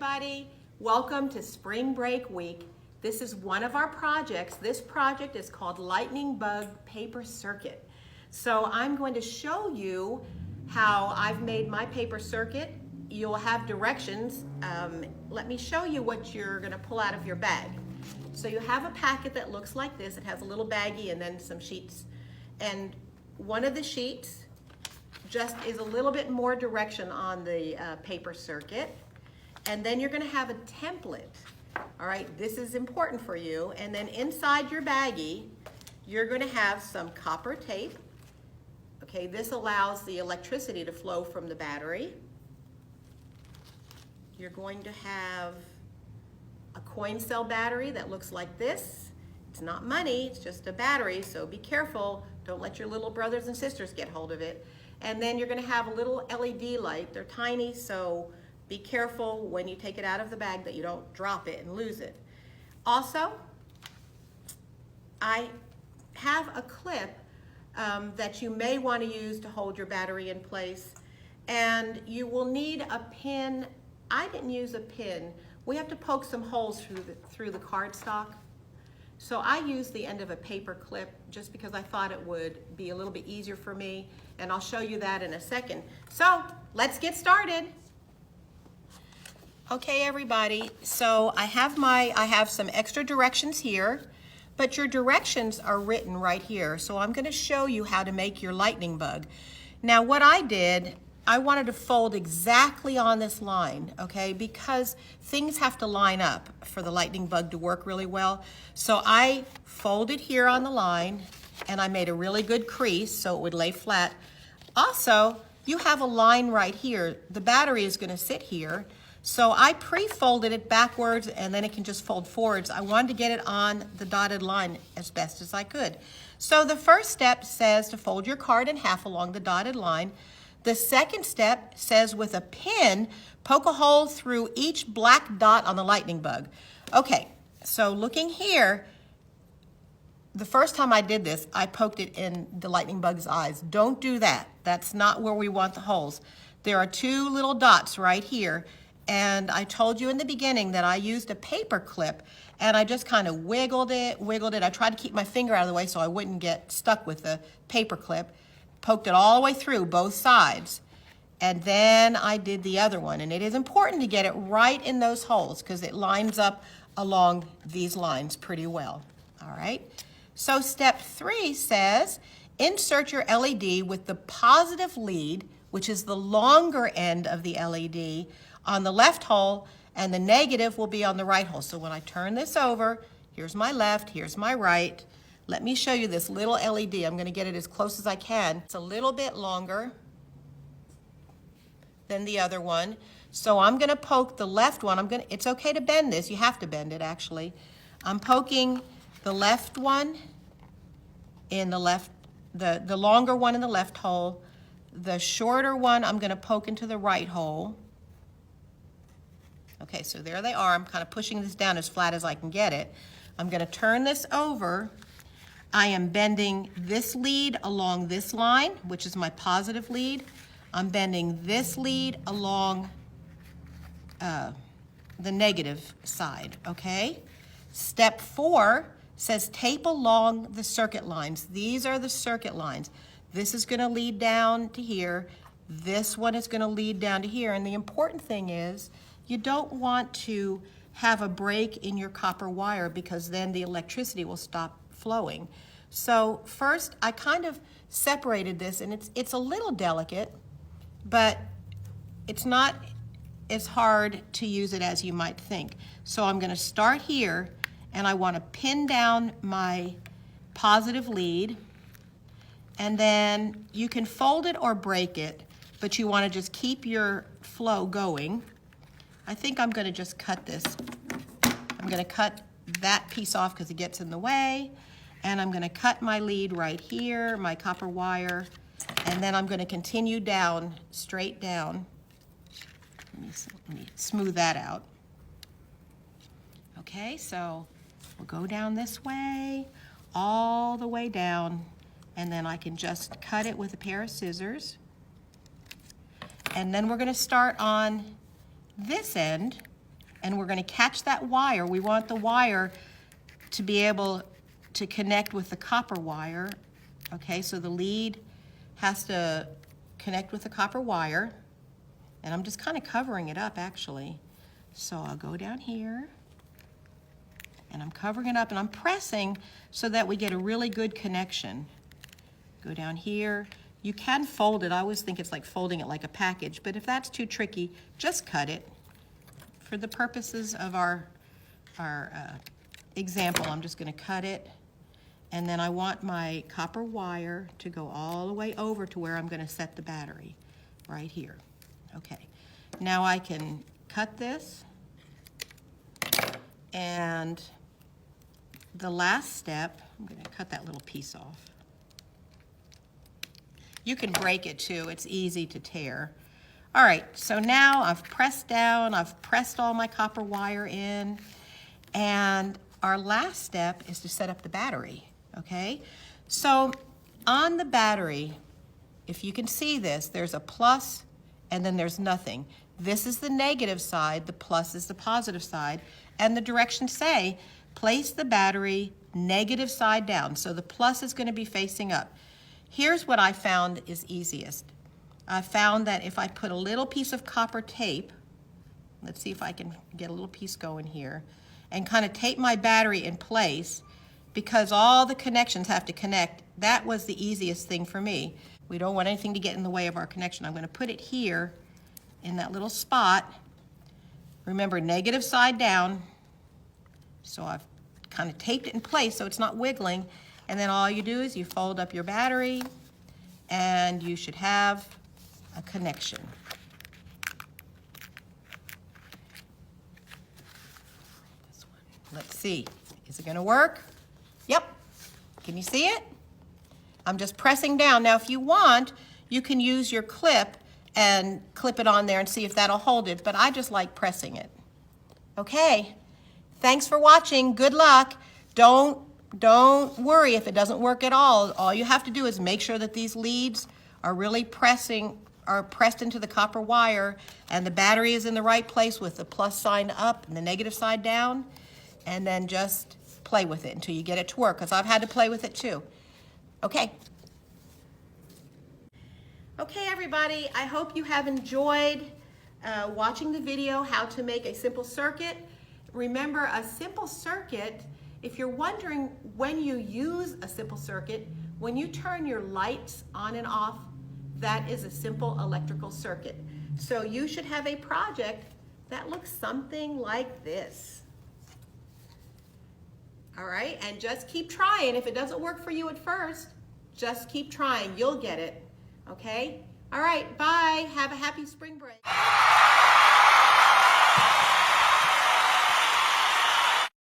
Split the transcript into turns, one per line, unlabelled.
everybody. Welcome to Spring Break Week. This is one of our projects. This project is called Lightning Bug Paper Circuit. So I'm going to show you how I've made my paper circuit. You'll have directions. Let me show you what you're going to pull out of your bag. So you have a packet that looks like this. It has a little baggie and then some sheets. And one of the sheets just is a little bit more direction on the paper circuit. And then you're going to have a template. All right, this is important for you. And then inside your baggie, you're going to have some copper tape. Okay, this allows the electricity to flow from the battery. You're going to have a coin cell battery that looks like this. It's not money, it's just a battery, so be careful. Don't let your little brothers and sisters get hold of it. And then you're going to have a little LED light. They're tiny, so be careful when you take it out of the bag that you don't drop it and lose it. Also, I have a clip that you may want to use to hold your battery in place. And you will need a pin. I didn't use a pin. We have to poke some holes through the cardstock. So I used the end of a paper clip just because I thought it would be a little bit easier for me, and I'll show you that in a second. So let's get started. Okay, everybody, so I have some extra directions here, but your directions are written right here. So I'm going to show you how to make your lightning bug. Now what I did, I wanted to fold exactly on this line, okay, because things have to line up for the lightning bug to work really well. So I folded here on the line, and I made a really good crease so it would lay flat. Also, you have a line right here. The battery is going to sit here. So I pre-folded it backwards, and then it can just fold forwards. I wanted to get it on the dotted line as best as I could. So the first step says to fold your card in half along the dotted line. The second step says with a pin, poke a hole through each black dot on the lightning bug. Okay, so looking here, the first time I did this, I poked it in the lightning bug's eyes. Don't do that. That's not where we want the holes. There are two little dots right here, and I told you in the beginning that I used a paper clip, and I just kind of wiggled it. I tried to keep my finger out of the way so I wouldn't get stuck with the paper clip. Poked it all the way through both sides, and then I did the other one. And it is important to get it right in those holes because it lines up along these lines pretty well. All right, so step 3 says insert your LED with the positive lead, which is the longer end of the LED, on the left hole, and the negative will be on the right hole. So when I turn this over, here's my left, here's my right. Let me show you this little LED. I'm going to get it as close as I can. It's a little bit longer than the other one. So I'm going to poke the left one. It's okay to bend this. You have to bend it, actually. I'm poking the left one in the left, the longer one in the left hole. The shorter one I'm going to poke into the right hole. Okay, so there they are. I'm kind of pushing this down as flat as I can get it. I'm going to turn this over. I am bending this lead along this line, which is my positive lead. I'm bending this lead along the negative side, okay? Step 4 says tape along the circuit lines. These are the circuit lines. This is gonna lead down to here. This one is gonna lead down to here. And the important thing is you don't want to have a break in your copper wire because then the electricity will stop flowing. So first I kind of separated this, and it's a little delicate, but it's not as hard to use it as you might think. So I'm going to start here, and I want to pin down my positive lead, and then you can fold it or break it, but you want to just keep your flow going. I think I'm going to just cut this. I'm going to cut that piece off because it gets in the way. And I'm going to cut my lead right here, my copper wire, and then I'm going to continue down, straight down. Let me smooth that out. Okay, so we'll go down this way, all the way down, and then I can just cut it with a pair of scissors. And then we're going to start on this end, and we're going to catch that wire. We want the wire to be able to connect with the copper wire. Okay, so the lead has to connect with the copper wire, and I'm just kind of covering it up actually. So I'll go down here, and I'm covering it up, and I'm pressing so that we get a really good connection. Go down here. You can fold it. I always think it's like folding it like a package, but if that's too tricky, just cut it. For the purposes of our example, I'm just going to cut it, and then I want my copper wire to go all the way over to where I'm going to set the battery, right here. Okay, now I can cut this, and the last step, I'm going to cut that little piece off. You can break it too, it's easy to tear. All right, so now I've pressed down, I've pressed all my copper wire in, and our last step is to set up the battery, okay? So on the battery, if you can see this, there's a plus and then there's nothing. This is the negative side, the plus is the positive side, and the directions say, place the battery negative side down. So the plus is going to be facing up. Here's what I found is easiest. I found that if I put a little piece of copper tape, let's see if I can get a little piece going here, and kind of tape my battery in place, because all the connections have to connect. That was the easiest thing for me. We don't want anything to get in the way of our connection. I'm going to put it here in that little spot. Remember, negative side down. So I've kind of taped it in place so it's not wiggling. And then all you do is you fold up your battery, and you should have a connection. Let's see, is it gonna work? Yep, can you see it? I'm just pressing down. Now if you want, you can use your clip and clip it on there and see if that'll hold it, but I just like pressing it. Okay, thanks for watching, good luck. Don't worry if it doesn't work at all. All you have to do is make sure that these leads are really pressed into the copper wire, and the battery is in the right place with the plus sign up and the negative side down, and then just play with it until you get it to work, because I've had to play with it too. Okay. Okay, everybody, I hope you have enjoyed watching the video, how to make a simple circuit. Remember, a simple circuit, if you're wondering when you use a simple circuit, when you turn your lights on and off, that is a simple electrical circuit. So you should have a project that looks something like this. All right, and just keep trying. If it doesn't work for you at first, just keep trying. You'll get it, okay? All right, bye. Have a happy spring break.